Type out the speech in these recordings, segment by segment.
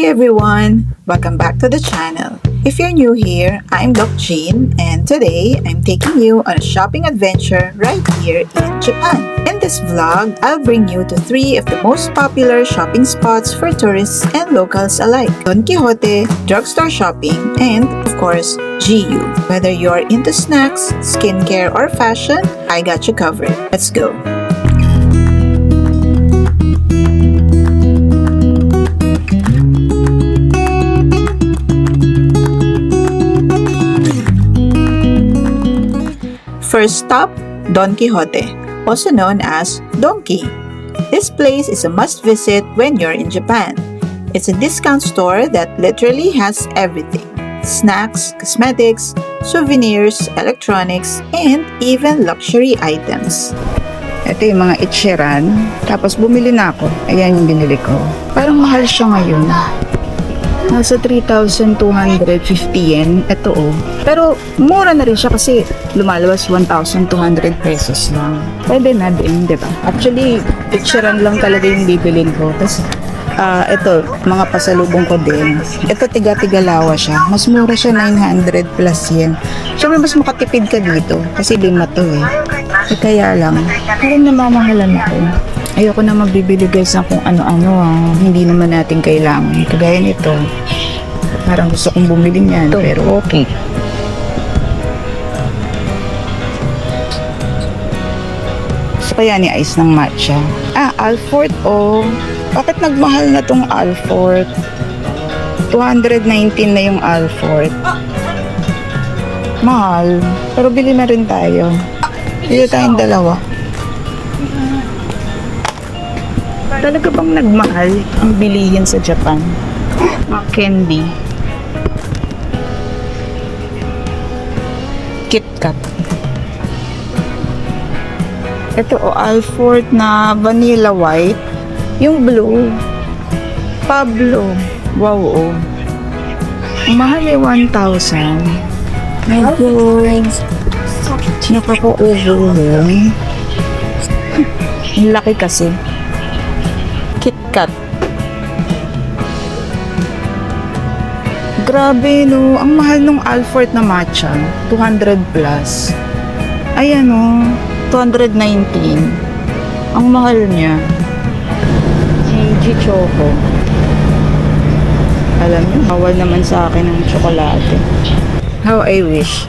Hi everyone! Welcome back to the channel. If you're new here, I'm Doc Jean and today I'm taking you on a shopping adventure right here in Japan. In this vlog, I'll bring you to 3 of the most popular shopping spots for tourists and locals alike. Don Quijote, drugstore shopping, and of course, GU. Whether you're into snacks, skincare, or fashion, I got you covered. Let's go! First stop, Don Quijote, also known as Donkey. This place is a must-visit when you're in Japan. It's a discount store that literally has everything: snacks, cosmetics, souvenirs, electronics, and even luxury items. Ito yung mga Ichiran. Tapos bumili na ako. Ayan yung binili ko. Parang mahal siya ngayon. Nasa 3,250 yen. Ito Pero mura na rin siya kasi lumalabas 1,200 pesos lang. Pwede na din, di ba? Actually, Ichiran lang talaga yung bibilin ko. Tapos, ito, mga pasalubong ko din. Ito, tiga-tigalawa siya. Mas mura siya, 900 plus yen. Siyempre, mas makatipid ka dito. Kasi 5 to kaya lang, parang namamahalan ako. Ayoko na magbibili guys ng kung ano-ano hindi naman natin kailangan. Kagaya nito. Parang gusto kong bumili niyan, pero okay. So kaya ni ice ng matcha. Alfort Bakit nagmahal na tong Alfort? 219 na yung Alfort. Mahal. Pero bili na rin tayo. Bili tayong dalawa. Talaga bang nagmahal ang bilihin sa Japan? Candy. KitKat. Ito Alfort na vanilla white. Yung blue. Pablo. Wow Ang mahal 1,000. Medyo nakaka-overwhelm. Ang laki kasi. KitKat. Grabe ang mahal nung Alfort na matcha, 200 plus. Ayan 219. Ang mahal niya. GG Choco. Alam niyo, bawal naman sa akin ang tsokolate. How I wish.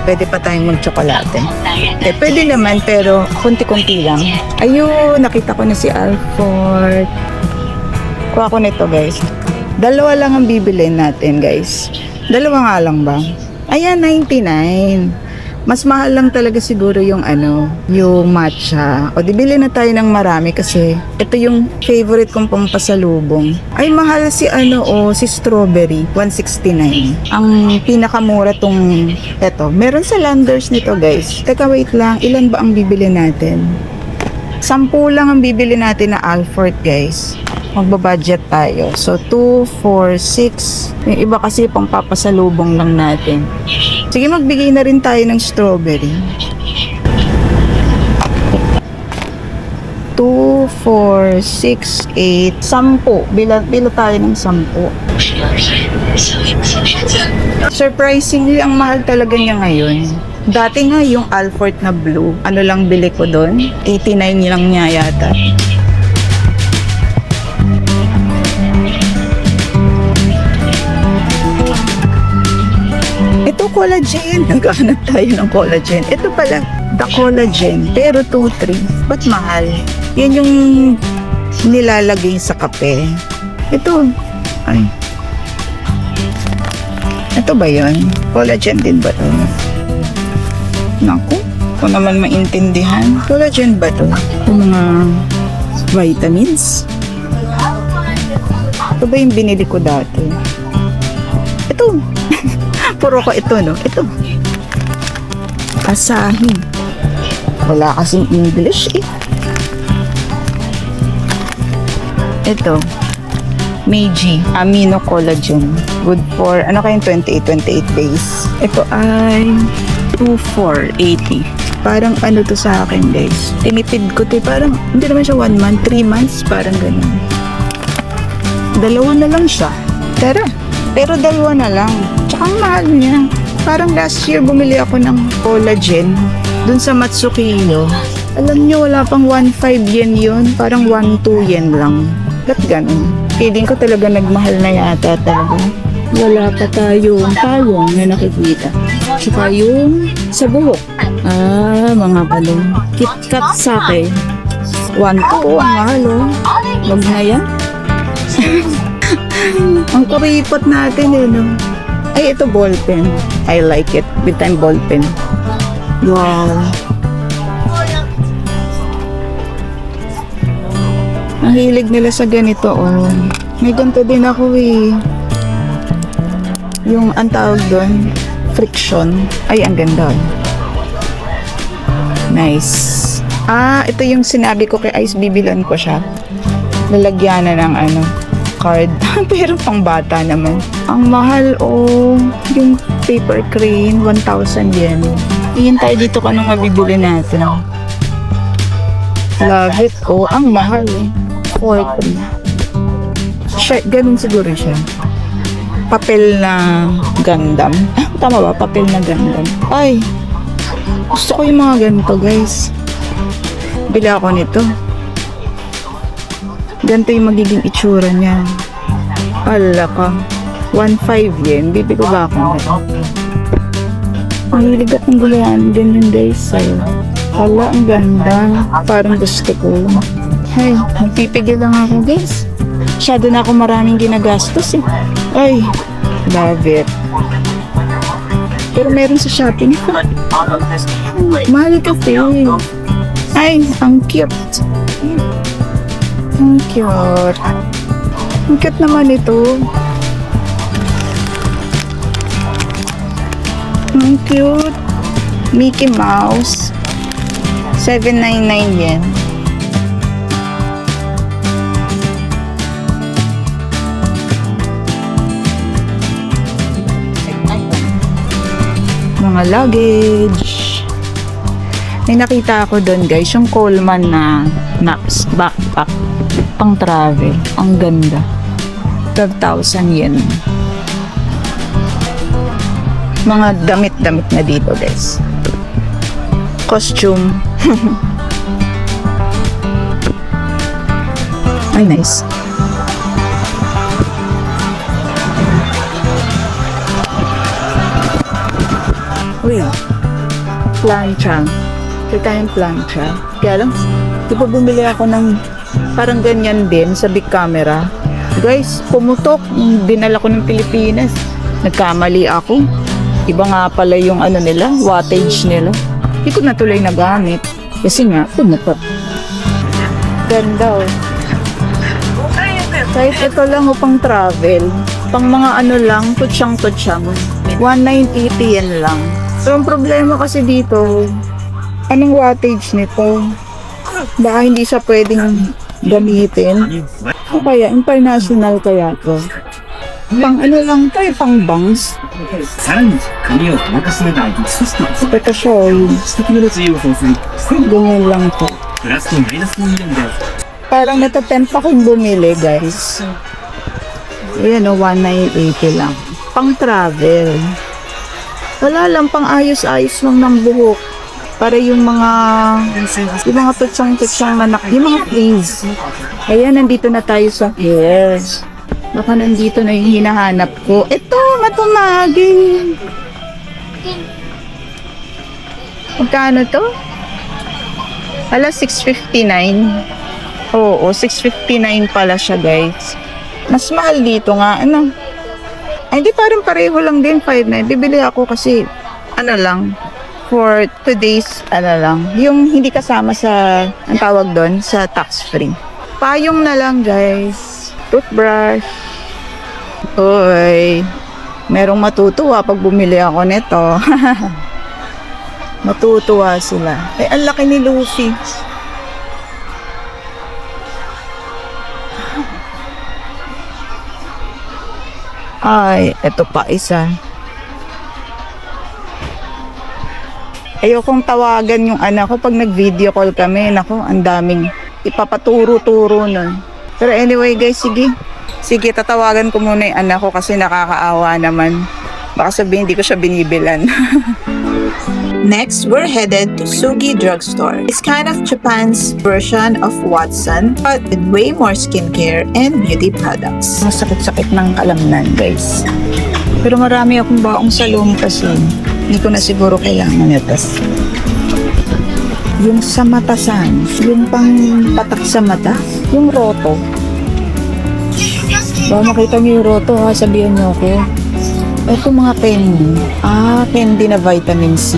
Pwede pa tayong mag-tsokolate. Pwede naman, pero kunti-kunti lang. Ayun, nakita ko na si Alfort. Kuha ko nito, guys. Dalawa lang ang bibilin natin, guys. Dalawa nga lang ba? Ayan, 99. Mas mahal lang talaga siguro yung yung matcha. O, dibili na tayo ng marami kasi ito yung favorite kong pampasalubong. Ay, mahal si si strawberry, 169. Ang pinakamura tong ito. Meron sa Landers nito, guys. Teka, wait lang. Ilan ba ang bibili natin? 10 lang ang bibili natin na Alfort, guys. Magbabudget tayo. So, 2, 4, 6. Yung iba kasi pang papasalubong lang natin. Sige, magbigay na rin tayo ng strawberry. 2, 4, 6, 8, 10. Bila tayo ng 10. Surprisingly, ang mahal talaga niya ngayon. Dati nga yung Alfort na blue, lang bili ko doon? 89 lang niya yata. Ito collagen. Naghahanap tayo ng collagen. Ito pala, the collagen. Pero 2-3. Ba't mahal? Yan yung nilalagay sa kape. Ito. Ay. Ito ba yun? Collagen din ba ito? Naku. Kung naman maintindihan. Collagen ba ito? Yung mga vitamins. Ito ba yung binili ko dati? Ito. Puro ko ito, Ito. Asahi. Wala kasing English, Ito. Meiji. Amino Collagen. Good for, kayong 28 days. Ito ay 2,480. Parang to sa akin, guys. Tinipid ko parang, hindi naman siya 1 month, 3 months, parang ganun. Dalawa na lang siya. Tara. Pero dalawa na lang. Tsaka ang mahal niya. Parang last year bumili ako ng collagen dun sa Matsukino. Alam niyo, wala pang 1.5 yen yun. Parang 1.2 yen lang. Ba't ganun? Feeling ko talaga nagmahal na yata talaga. Wala pa tayong talong na nakikita. Tsaka yung sa buhok. Mga kalong. KitKat sake. 1.2. Ang mahal oh. Wag na yan. Ang kuripot natin eh, no? Ay, ito ballpen. I like it. Big time ballpen. Wow. Ang hilig nila sa ganito, oh. May ganito din ako eh. Yung ang tawag doon, friction. Ay, ang ganda. Nice. Ito yung sinabi ko kay Ice, bibilan ko siya. Lalagyan na ng card. Pero pang bata naman. Ang mahal, oh. Yung paper crane, 1,000 yen. Iyan tayo dito kung anong mabibili natin. Love it. Oh, ang mahal eh. 40. Siya, ganun siguro siya. Papel na Gundam. Tama ba? Papel na Gundam. Ay, gusto ko yung mga ganito, guys. Bili ako nito. Ganito yung magiging itsura niya. Ala ka. 1.5 yen. Bibi ko ba ako? Ang hilig akong gulayan. Ganyan, guys. Hala, ang ganda. Parang gusto ko. Ay, magpipigil lang ako, guys. Masyado na ako maraming ginagastos eh. Ay, love it. Pero meron sa shopping. Mahal kasi. Ay, ang cute. Ang cute. Ang cute naman ito. Ang cute. Mickey Mouse. 799 yen. Mga luggage. May nakita ako doon, guys, yung Coleman na Naps backpack pang travel. Ang ganda. 12,000 yen. Mga damit-damit na dito, guys. Costume. Ay, nice. Uy, plancha. Kita yung plancha. Kaya lang, di ba bumili ako ng parang ganyan din sa big camera. Guys, pumutok. Dinala ko ng Pilipinas. Nagkamali ako. Iba nga pala yung nila, wattage nila. Hindi ko na tuloy nagamit. Kasi nga, pumutok. Ganda oh. Kahit ito lang pang travel. Pang mga lang, tutsyang-tutsyang. 1,980 yen lang. So, ang problema kasi dito, anong wattage nito? Baka hindi siya pwedeng gamitin. O kaya, international kaya to? Pang lang to pang bangs. Ito siya, ganyan lang to. Parang natatempt akong bumili, guys. Ayan 1,980 lang. Pang travel. Wala lang, pang ayos-ayos lang ng buhok. Para yung mga tutsang-tutsang yung mga frizz. Ayan, nandito na tayo sa hairs. Baka nandito na yung hinahanap ko. Ito, matumagin. Magkano to? Hala, 659. Oo, 659 pala siya, guys. Mas mahal dito nga, Ay, hindi, parang pareho lang din, 5.9. Bibili ako kasi, lang, for today's, lang, yung hindi kasama sa, ang tawag doon, sa tax-free. Payong na lang, guys. Toothbrush. Uy, merong matutuwa pag bumili ako nito. Matutuwa sila. Ay, ang laki ni Luffy. Ay, eto pa isa. Ayokong tawagan yung anak ko pag nag-video call kami. Nako, ang daming ipapaturo-turo nun. Pero anyway, guys, sige. Sige, tatawagan ko muna yung anak ko kasi nakakaawa naman. Baka sabihin hindi ko siya binibilan. Next, we're headed to Sugi Drugstore. It's kind of Japan's version of Watson, but with way more skincare and beauty products. Masakit-sakit ng kalamnan, guys. Pero marami akong baong salon kasi hindi ko na siguro kailangan nito. Yung sa matasan, yung pang patak sa mata, yung roto. Baka makita niyo yung roto ha, sabihan niyo ako. Ito mga candy. Candy na vitamin C.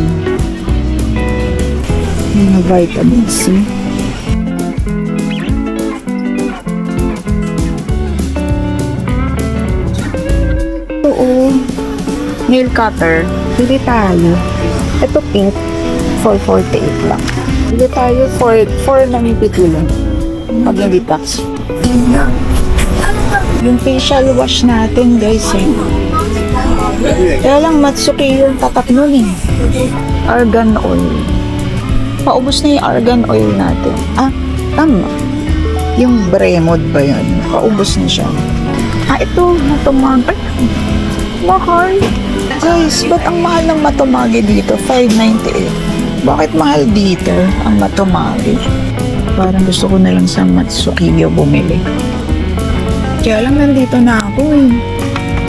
Mga vitamin C. Oo. Nail cutter. Bili tayo. Ito pink. 448 lang. Bili tayo for 492 lang. Pag hindi tax. Yung facial wash natin, guys, eh. Kaya lang Matsuki yung tatak nun eh. Argan oil. Paubos na yung argan oil natin. Tama. Yung Bremod ba yun? Paubos na siya. Ito, Matomagi. Mahal. Guys, ba't ang mahal ng Matomagi dito? 598. Bakit mahal dito ang Matomagi? Parang gusto ko na lang sa Matsukiyo bumili. Kaya lang nandito na ako eh.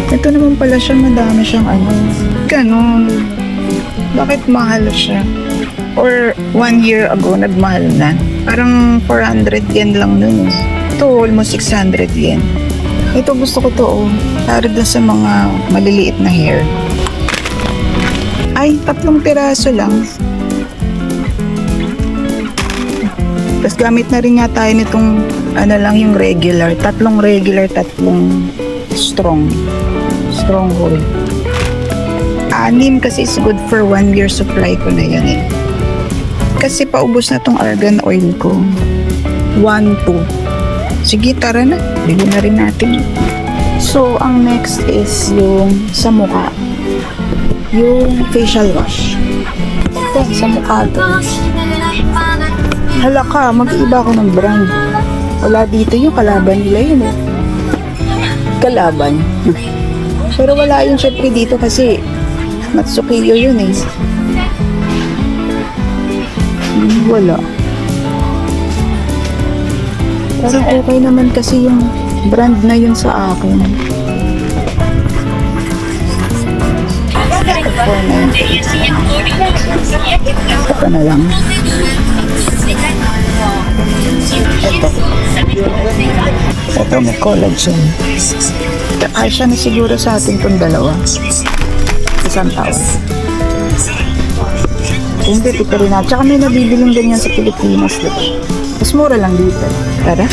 Ito naman pala siya, madami siyang ganon. Bakit mahal siya? Or 1 year ago, nagmahal na. Parang 400 yen lang nun. Ito, almost 600 yen. Ito, gusto ko to, para doon sa mga maliliit na hair. Ay, 3 piraso lang. Tapos gamit na rin nga tayo nitong, lang yung regular. 3 regular, 3 strong. Stronghold. 6 kasi is good for 1 year supply ko na yun eh. Kasi paubos na tong argan oil ko. 1, 2. Sige, tara na. Bili na rin natin. So, ang next is yung sa mukha. Yung facial wash. Ito, sa mukha to. Hala ka, mag-iiba ako ng brand. Wala dito yung kalaban nila yun eh. Kalaban. Pero wala yun syempre dito kasi Matsukiyo yun eh. Wala. Parang okay naman kasi yung brand na yun sa akin. Ito na lang. Ito may collagen. Ay siya na siguro sa atin itong dalawa. Isang taon. Hindi, ito rin na. Tsaka may nabibiling ganyan sa Pilipinas. Mas mura lang dito. Tara.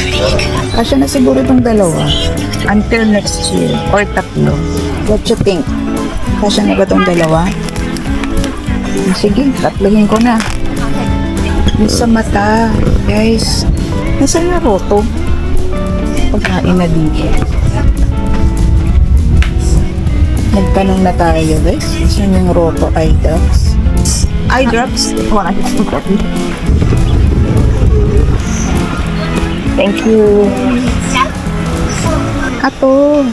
Kasya na siguro itong dalawa. Until next year. Or 3. What you think? Kasya na ba itong dalawa? Sige, 3 ko na. Yung sa mata. Guys. Nasaan yung roto? Pagkain na dito. Nagtanong na tayo, guys. Saan yung roto eye drops? Eye drops? Thank you. Ato.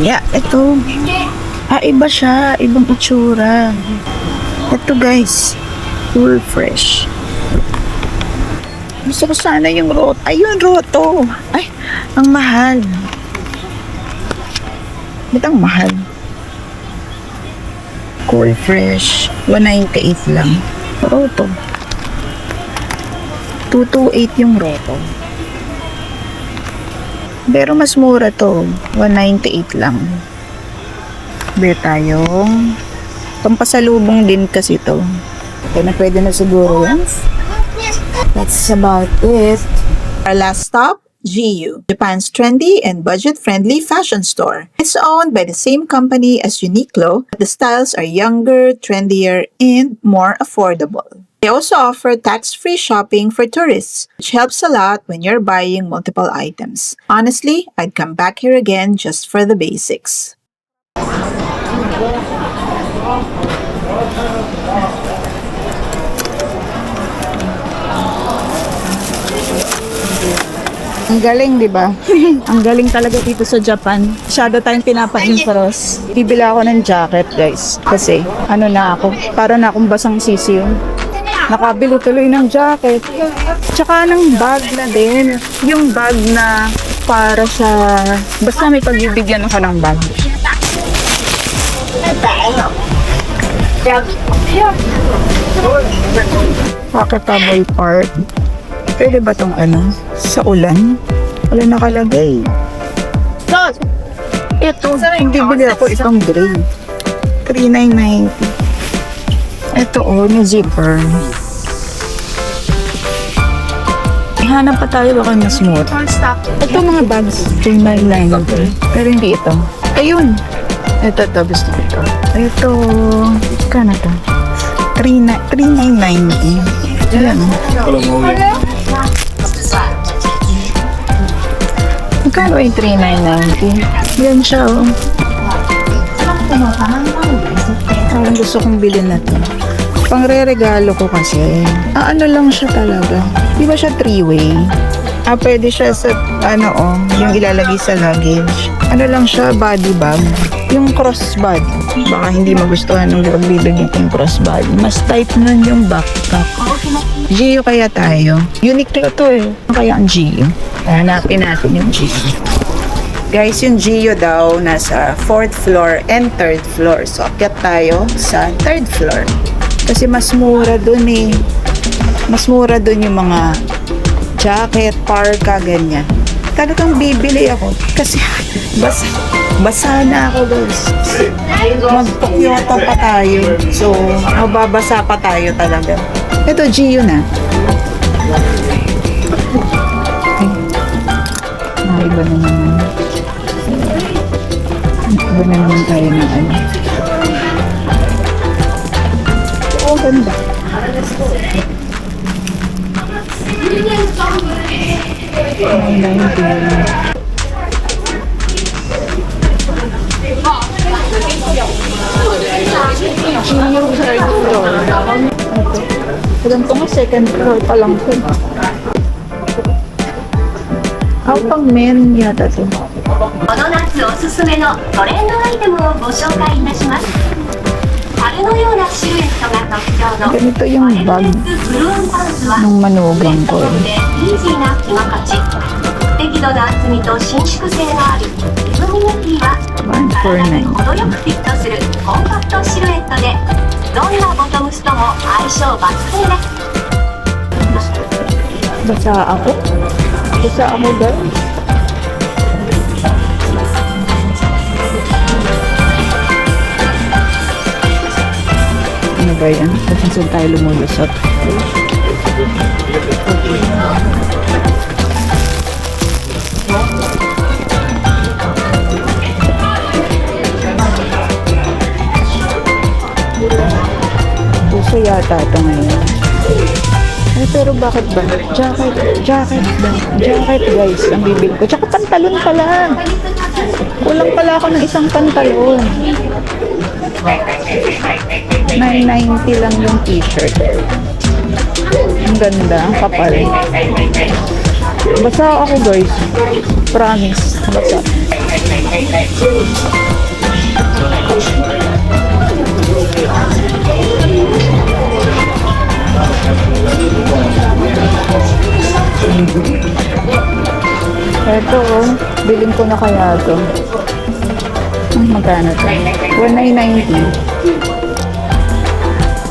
Yeah, ito. Iba siya. Ibang itsura. Ito, guys. Full fresh. Gusto ko sana yung roto. Ayun, roto. Ay, ang mahal. Ba't ang mahal? Cool fresh. 198 lang. Roto. 228 yung roto. Pero mas mura to. 198 lang. Bili tayong pampasalubong din kasi to. Kaya na pwede na siguro yan. That's about it. Our last stop, GU, Japan's trendy and budget-friendly fashion store. It's owned by the same company as Uniqlo, but the styles are younger, trendier, and more affordable. They also offer tax-free shopping for tourists, which helps a lot when you're buying multiple items. Honestly, I'd come back here again just for the basics. Ang galing, di ba? Ang galing talaga dito sa Japan. Masyado tayong pinapa-impress. Bibili ako ng jacket, guys. Kasi, ano na ako, para na akong basang sisiyo. Nakabili tuloy ng jacket. Tsaka ng bag na din. Yung bag na para sa... Basta may pagbibigyan ako ng bag. Pocketable part. Pwede ba tong ano? Sa ulan? Wala nakalagay. Ito, hindi bili ako itong gray. 3,990. Ito oh, may zipper. Hanap pa tayo baka mas mura. Ito mga bags, 3,990. Pero hindi ito. Ayun. Ito, gusto ko ito. Ito, kano to? 3,990. Ayan. Magkano yung 3,990? Yan siya, oh. Parang gusto kong bilhin na to. Pang-re-regalo ko kasi. Ano lang siya talaga. Di ba siya 3-way? Pwede siya sa, yung ilalagay sa luggage. Ano lang siya, body bag. Yung crossbody. Baka hindi magustuhan nung pagbibigyan yung crossbody. Mas type nun yung backpack. Gio kaya tayo. Uniqlo to eh. Ano kaya ang Gio? Hanapin natin yung Gio. Guys, yung Gio daw nasa 4th floor and 3rd floor. So, akyat tayo sa 3rd floor. Kasi mas mura dun eh. Mas mura dun yung mga jacket, parka, ganyan. Talagang bibili ako. Kasi basa na ako, guys. Mag-Kyoto pa tayo. So, mababasa pa tayo talaga. Ito, Gio na. Iba na naman. Iba na naman tayo ng ano. Oo, ganda. Ganito nga, second floor pa lang po. Pang men yata to. この夏おすすめのトレンドアイテムをご紹介いたします。樽のようなシルエットが特徴の Ganito yung bag ブルーンパンツは ng manugang ko. でイージーな着心地、適度な厚みと伸縮性があり、リブミニティは体に程よくフィットするコンパクトシルエットで、どんなボトムスとも相性抜群です。 Basa ako? Basa ako, guys. Ano ba yan? Kasi saan tayo lumulusot? Puso yata ito ngayon. Pero bakit ba? Jacket guys, ang bibili ko. Tsaka pantalon pala. Kulang pala ako ng isang pantalon. 990 lang yung t-shirt. Ang ganda, ang kapal. Basa ako guys. Promise, basa. Eto oh, bilhin ko na kaya to. Magkano to? 1,990.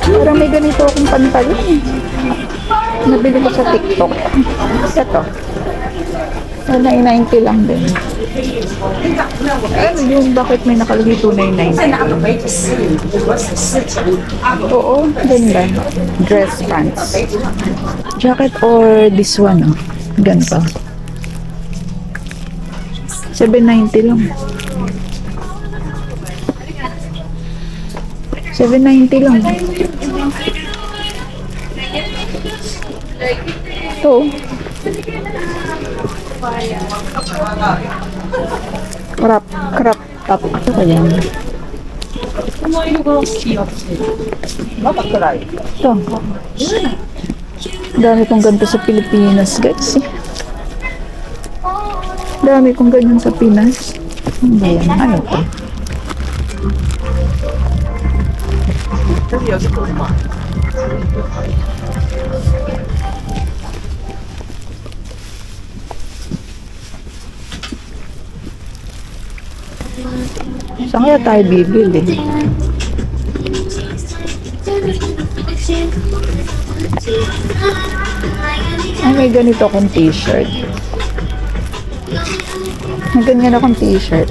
Parang may ganito akong pantalon eh. Nabili ko sa TikTok. Ito. 1,990 lang din. Ano yung bakit may nakalagay 2,990? Oo, ganda. Dress pants. Jacket or this one oh. Ganito. 790 lang. 790 lang. Ito. Crop top. Ito kaya. Ito. Dami kong ganito sa Pilipinas, guys. Dami kong ganyan sa Pinas. Ano yan? Ano to? Saan kaya tayo bibili? Ay, may ganito akong t-shirt. May ganyan akong t-shirt.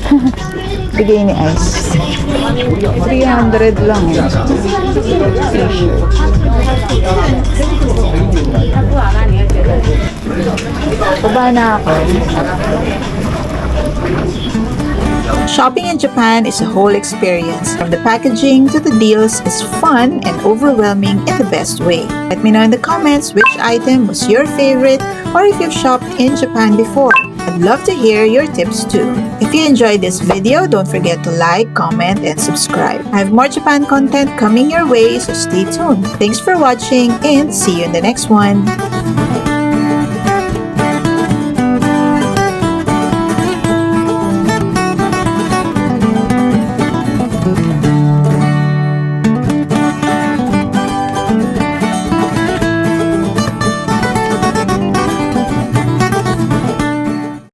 Bigay ni Ice. 300 lang eh. T-shirt. Baba na ako. Shopping in Japan is a whole experience. From the packaging to the deals is fun and overwhelming in the best way. Let me know in the comments which item was your favorite or if you've shopped in Japan before. I'd love to hear your tips too. If you enjoyed this video, don't forget to like, comment, and subscribe. I have more Japan content coming your way, so stay tuned. Thanks for watching and see you in the next one.